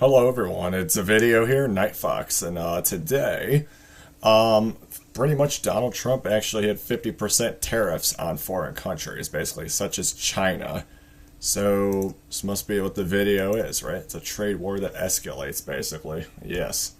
Hello everyone, it's a video here, Night Fox, and today, pretty much Donald Trump actually had 50% tariffs on foreign countries, basically, such as China. So, this must be what the video is, right? It's a trade war that escalates, basically. Yes.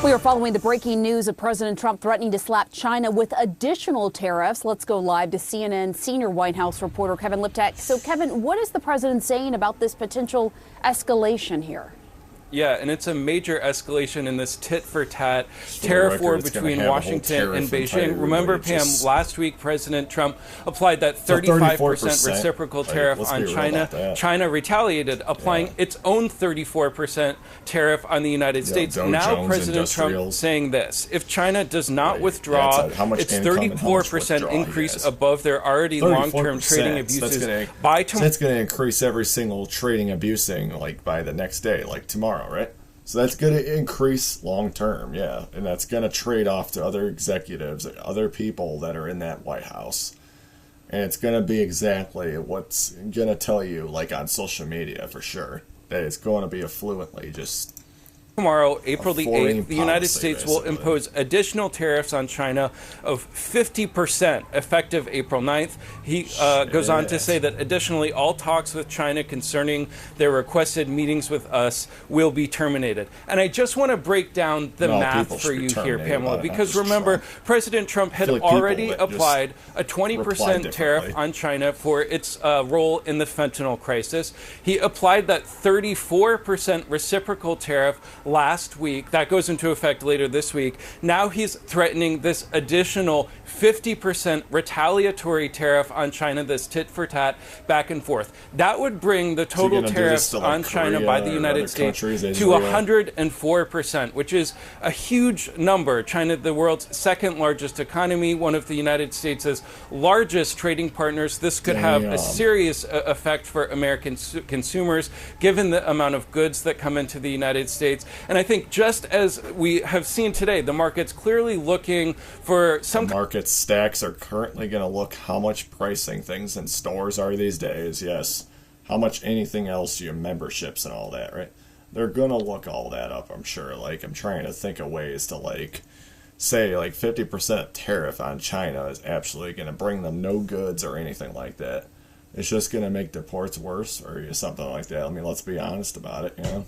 We are following the breaking news of President Trump threatening to slap China with additional tariffs. Let's go live to CNN senior White House reporter Kevin Liptak. So, Kevin, what is the president saying about this potential escalation here? Yeah, and it's a major escalation in this tit-for-tat tariff war between Washington and Beijing. Remember, Pam, last week President Trump applied that 35% reciprocal tariff on China. China retaliated, applying its own 34% tariff on the United States. Now President Trump saying this: if China does not withdraw its 34% increase above their already long-term trading abuses by tomorrow, that's going to increase every single trading abusing like by the next day, like tomorrow. Right? So that's going to increase long term, yeah. And that's going to trade off to other executives, other people that are in that White House. And it's going to be exactly what's going to tell you, like on social media for sure, that it's going to be affluently just... Tomorrow, April the 8th, the United States will impose additional tariffs on China of 50% effective April 9th. He goes on to say that additionally, all talks with China concerning their requested meetings with us will be terminated. And I just want to break down the math for you here, Pamela, because remember, President Trump had already applied a 20% tariff on China for its role in the fentanyl crisis. He applied that 34% reciprocal tariff last week. That goes into effect later this week. Now he's threatening this additional 50% retaliatory tariff on China, this tit-for-tat back and forth. That would bring the total tariffs on China by the United States to 104%, which is a huge number. China, the world's second largest economy, one of the United States' largest trading partners. This could have a serious effect for American consumers, given the amount of goods that come into the United States. And I think just as we have seen today, the market's clearly looking for some... The market stacks are currently going to look how much pricing things in stores are these days, yes. How much anything else, your memberships and all that, right? They're going to look all that up, I'm sure. Like, I'm trying to think of ways to, like, say, like, 50% tariff on China is absolutely going to bring them no goods or anything like that. It's just going to make the ports worse or something like that. I mean, let's be honest about it, you know?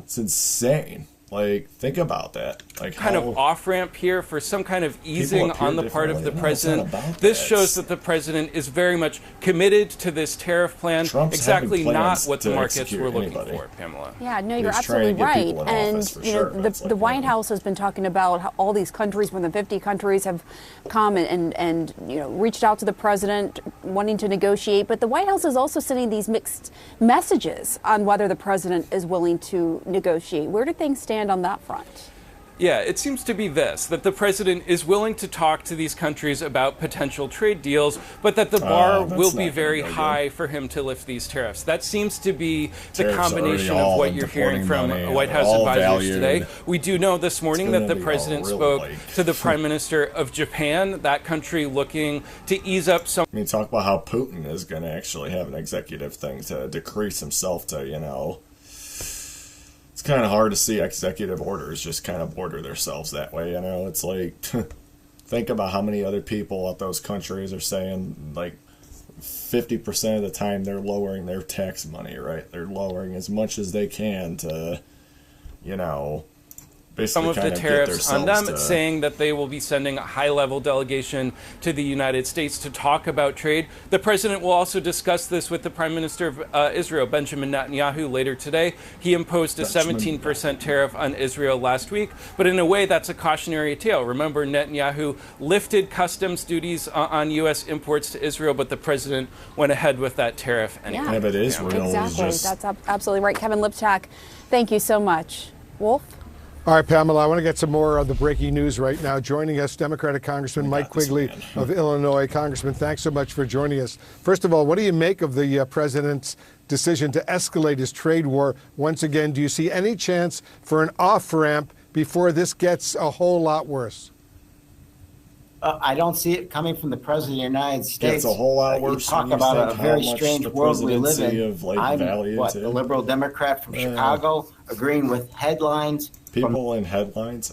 It's insane. Like, think about that. Like, kind of off-ramp here for some kind of easing on the part of the president. This shows that the president is very much committed to this tariff plan. Trump's exactly not what the markets were looking for, Pamela. Yeah, no, you're absolutely right. And you know, the White House has been talking about how all these countries, more than 50 countries, have come and you know, reached out to the president wanting to negotiate. But the White House is also sending these mixed messages on whether the president is willing to negotiate. Where do things stand on that front? Yeah, it seems to be this, that the president is willing to talk to these countries about potential trade deals, but that the bar will be very high for him to lift these tariffs. That seems to be the combination of what you're hearing from White House advisors today. We do know this morning that the president spoke to the Prime Minister of Japan, that country looking to ease up some... I mean, talk about how Putin is going to actually have an executive thing to decrease himself to, you know... It's kind of hard to see executive orders just kind of border themselves that way, you know? It's like, think about how many other people at those countries are saying, like, 50% of the time they're lowering their tax money, right? They're lowering as much as they can to, you know... Some of the tariffs on them, saying that they will be sending a high-level delegation to the United States to talk about trade. The president will also discuss this with the Prime Minister of Israel, Benjamin Netanyahu, later today. He imposed a 17% tariff on Israel last week, but in a way that's a cautionary tale. Remember, Netanyahu lifted customs duties on U.S. imports to Israel, but the president went ahead with that tariff anyway. Yeah, but Israel exactly. That's absolutely right. Kevin Liptak, thank you so much. Wolf? All right, Pamela, I want to get some more of the breaking news right now. Joining us, Democratic Congressman Mike Quigley of Illinois. Congressman, thanks so much for joining us. First of all, what do you make of the president's decision to escalate his trade war once again? Do you see any chance for an off-ramp before this gets a whole lot worse? I don't see it coming from the President of the United States. It's a whole lot worse. Talk about a very strange world we live in. Of, like, I'm a liberal Democrat from Chicago, agreeing with headlines. People in headlines,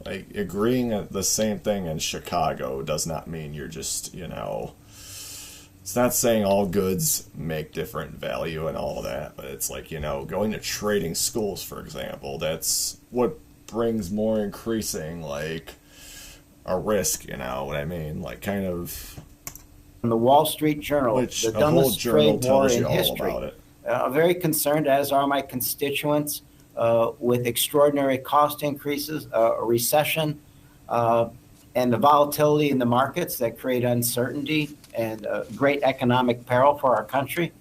like agreeing the same thing in Chicago does not mean you're just, it's not saying all goods make different value and all that, but it's like, going to trading schools, for example, that's what brings more increasing, like, a risk, you know what I mean? Like, kind of... From the Wall Street Journal, which the a whole dumbest journal trade war tells in you all history. about it. Very concerned, as are my constituents, with extraordinary cost increases, a recession, and the volatility in the markets that create uncertainty and great economic peril for our country.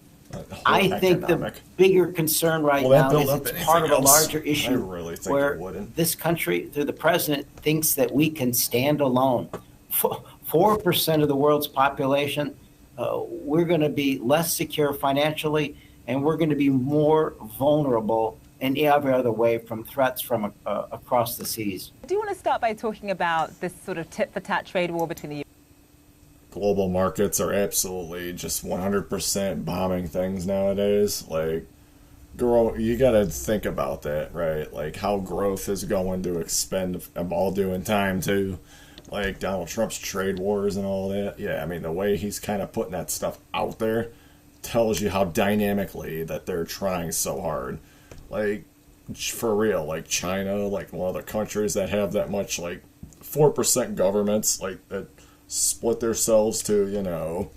I think the bigger concern right now is it's part of a larger issue where this country, through the president, thinks that we can stand alone. 4% of the world's population, we're going to be less secure financially, and we're going to be more vulnerable in every other way from threats from across the seas. I do want to start by talking about this sort of tit-for-tat trade war between the global markets are absolutely just 100% bombing things nowadays. Like, you got to think about that, right? Like, how growth is going to expend all due in time, too. Like, Donald Trump's trade wars and all that. Yeah, I mean, the way he's kind of putting that stuff out there tells you how dynamically that they're trying so hard. Like, for real, like China, like one of the countries that have that much, like, 4% governments, like, that split themselves to,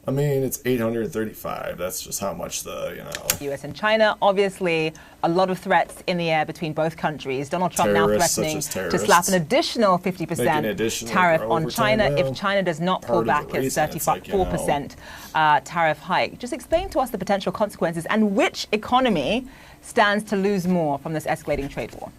I mean, it's 835. That's just how much U.S. and China. Obviously, a lot of threats in the air between both countries. Donald Trump now threatening to slap an additional 50% tariff on China if China does not pull back its 34% tariff hike. Just explain to us the potential consequences and which economy stands to lose more from this escalating trade war.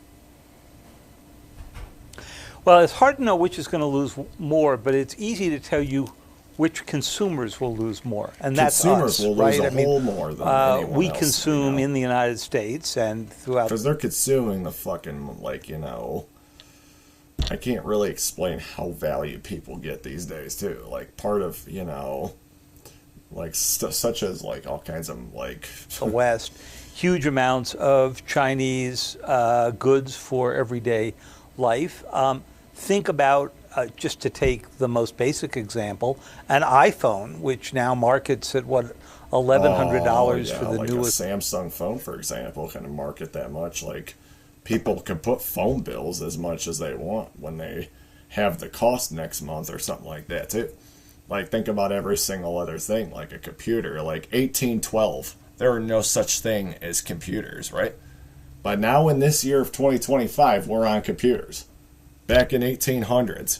Well, it's hard to know which is going to lose more, but it's easy to tell you which consumers will lose more, and that's consumers us, will right? lose a whole more than anyone we else, consume in the United States and throughout. Because they're consuming the fucking, like, I can't really explain how value people get these days too. Like, part of like such as like all kinds of like the West, huge amounts of Chinese goods for everyday life. Think about, just to take the most basic example, an iPhone, which now markets at what, $1,100 for the like newest. A Samsung phone, for example, can market that much. Like, people can put phone bills as much as they want when they have the cost next month or something like that too. Like, think about every single other thing, like a computer. Like 1812, there were no such thing as computers, right? But now in this year of 2025, we're on computers. Back in 1800s,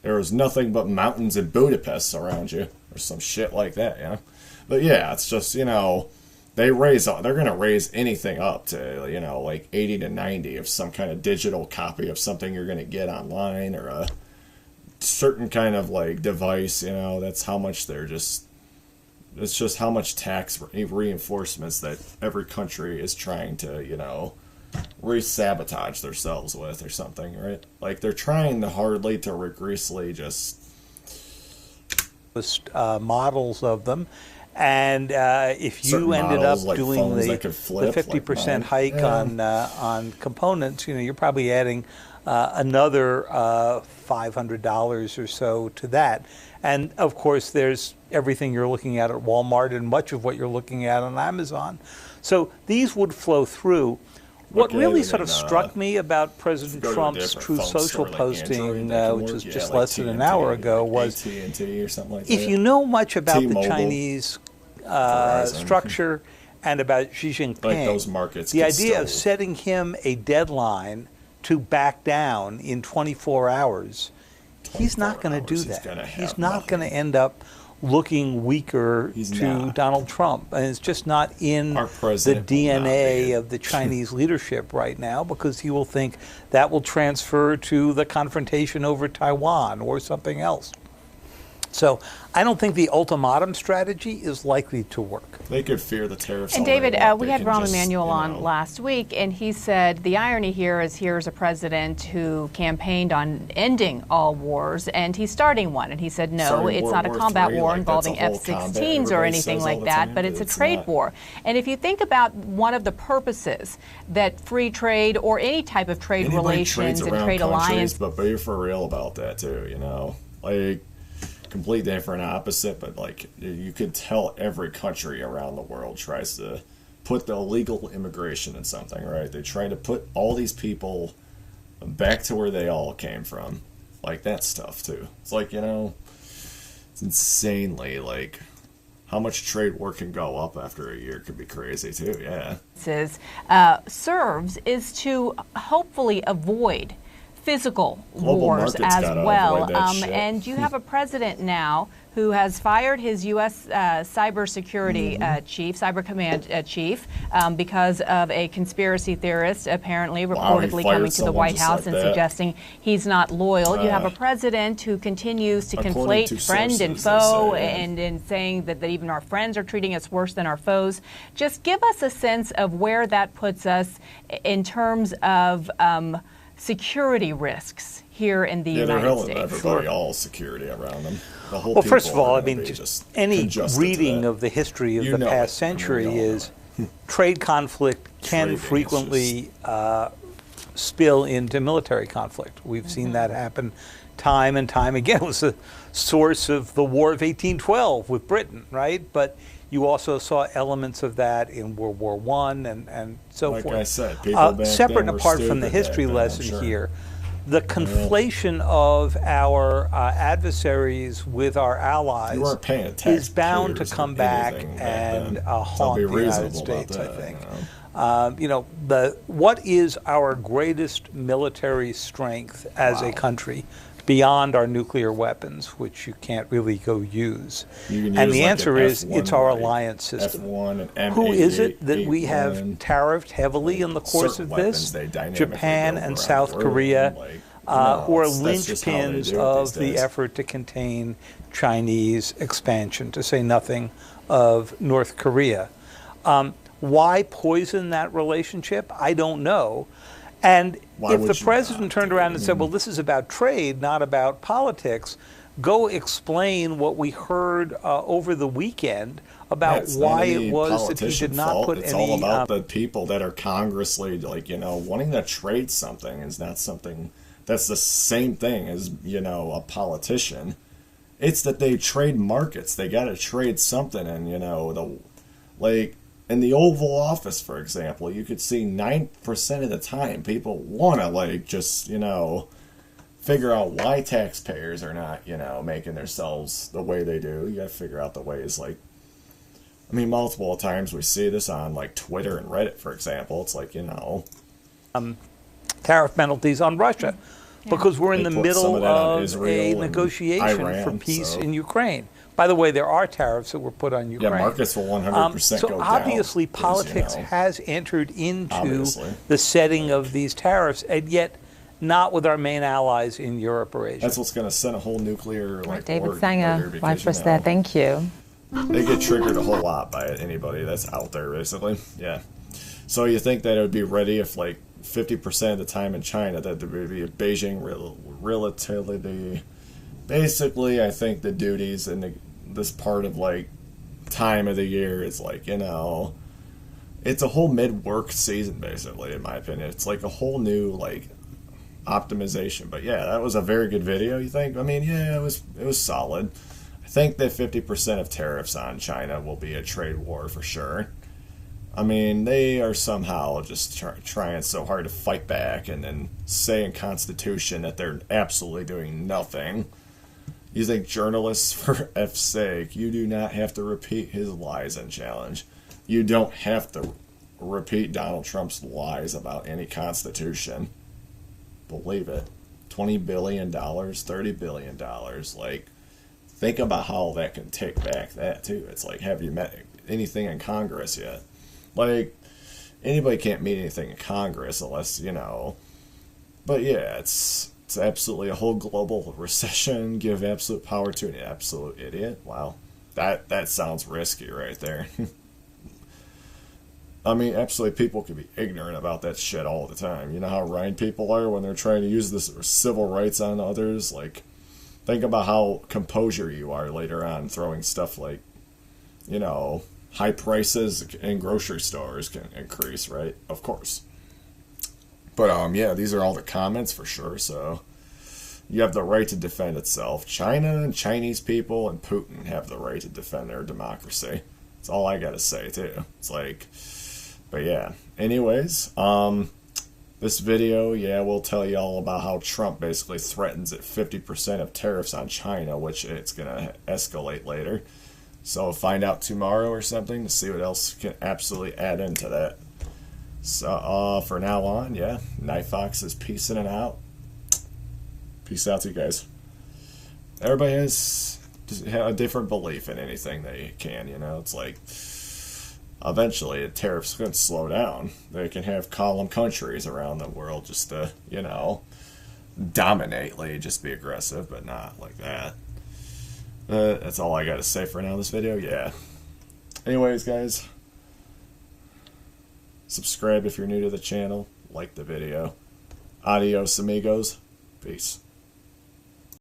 there was nothing but mountains and Budapest around you, or some shit like that, But yeah, it's just, they're going to raise anything up to, like 80 to 90 of some kind of digital copy of something you're going to get online, or a certain kind of like device, that's how much it's just how much tax reinforcements that every country is trying to, re-sabotage themselves with or something, right? Like, they're trying hardly to rigorously just models of them, and if you ended up like doing the 50% hike on components, you're probably adding another $500 or so to that. And of course, there's everything you're looking at Walmart and much of what you're looking at on Amazon. So these would flow through. What really sort of struck me about President Trump's Truth Social posting, which was just less than an hour ago, was if you know much about the Chinese structure and about Xi Jinping, the idea of setting him a deadline to back down in 24 hours, he's not going to do that. He's not going to end up looking weaker to Donald Trump. And it's just not in the DNA of the Chinese leadership right now, because he will think that will transfer to the confrontation over Taiwan or something else. So I don't think the ultimatum strategy is likely to work. They could fear the tariffs. And David, we had Rahm Emanuel on last week, and he said the irony here is here's a president who campaigned on ending all wars, and he's starting one. And he said, no, it's not a combat war involving F-16s or anything like that, but it's a trade war. And if you think about one of the purposes that free trade or any type of trade relations and trade alliance, but be for real about that too, like complete different opposite, but like you could tell every country around the world tries to put the illegal immigration in something, right? They try to put all these people back to where they all came from, like that stuff too. It's like, it's insanely like how much trade war can go up after a year could be crazy too. Serves is to hopefully avoid physical wars as well. And you have a president now who has fired his U.S. cybersecurity chief, cyber command chief, because of a conspiracy theorist apparently reportedly coming to the White House and suggesting he's not loyal. You have a president who continues to conflate friend and foe and saying that even our friends are treating us worse than our foes. Just give us a sense of where that puts us in terms of security risks here in the United States. Everybody, all security around them. The whole well, first of all, I mean, just any reading of the history of the past century is trade conflict can frequently spill into military conflict. We've seen that happen time and time again. It was the source of the War of 1812 with Britain, right? But you also saw elements of that in World War I and so forth. Like I said, people separate and apart from the history lesson here, the conflation of our adversaries with our allies is bound to come back and haunt the United States, I think. What is our greatest military strength as a country beyond our nuclear weapons, which you can't really go use? And the answer is it's our alliance system. F1 and Who is it that we have tariffed heavily in the course of this? Japan and South Korea, who are linchpins of the effort to contain Chinese expansion, to say nothing of North Korea. Why poison that relationship? I don't know. And if the president turned around and said, well, this is about trade, not about politics, go explain what we heard over the weekend about why it was that he did not put any... It's all about the people that are Congressly, wanting to trade something is not something that's the same thing as, a politician. It's that they trade markets. They got to trade something, and, in the Oval Office, for example, you could see 9% of the time people want to, figure out why taxpayers are not, making themselves the way they do. You got to figure out the ways, multiple times we see this on, Twitter and Reddit, for example. It's tariff penalties on Russia because we're in the middle of a negotiation for peace in Ukraine. By the way, there are tariffs that were put on Ukraine. Yeah, markets will 100% go down. So obviously politics has entered into the setting of these tariffs, and yet not with our main allies in Europe or Asia. That's what's going to send a whole nuclear David Sanger, watch us there. Thank you. They get triggered a whole lot by anybody that's out there, basically. Yeah. So you think that it would be ready if 50% of the time in China that there would be a Beijing relativity. Basically, I think the duties in this part of time of the year is it's a whole mid-work season, basically, in my opinion. It's a whole new optimization. But yeah, that was a very good video. You think? Yeah, it was solid. I think that 50% of tariffs on China will be a trade war for sure. They are somehow just trying so hard to fight back and then say in Constitution that they're absolutely doing nothing. You think journalists, for F's sake, you do not have to repeat his lies and challenge. You don't have to repeat Donald Trump's lies about any Constitution. Believe it. $20 billion, $30 billion. Think about how that can take back that, too. It's have you met anything in Congress yet? Anybody can't meet anything in Congress unless, But yeah, it's It's absolutely a whole global recession. Give absolute power to an absolute idiot. Wow. That sounds risky right there. I mean, absolutely, people can be ignorant about that shit all the time. You know how Rhine people are when they're trying to use this civil rights on others? Like, think about how composure you are later on, throwing stuff like, you know, high prices in grocery stores can increase, right? Of course. But, yeah, these are all the comments for sure, so you have the right to defend itself. China and Chinese people and Putin have the right to defend their democracy. That's all I gotta say, too. It's like... But yeah, anyways, this video, yeah, we'll tell you all about how Trump basically threatens at 50% of tariffs on China, which it's going to escalate later. So find out tomorrow or something to see what else can absolutely add into that. So for now on, yeah, Night Fox is peacing it out. Peace out to you guys. Everybody has a different belief in anything they can, you know, it's like... Eventually, the tariffs can slow down. They can have column countries around the world just to, you know, dominate, like, just be aggressive, but not like that. That's all I got to say for now in this video. Yeah. Anyways, guys, subscribe if you're new to the channel. Like the video. Adios, amigos. Peace.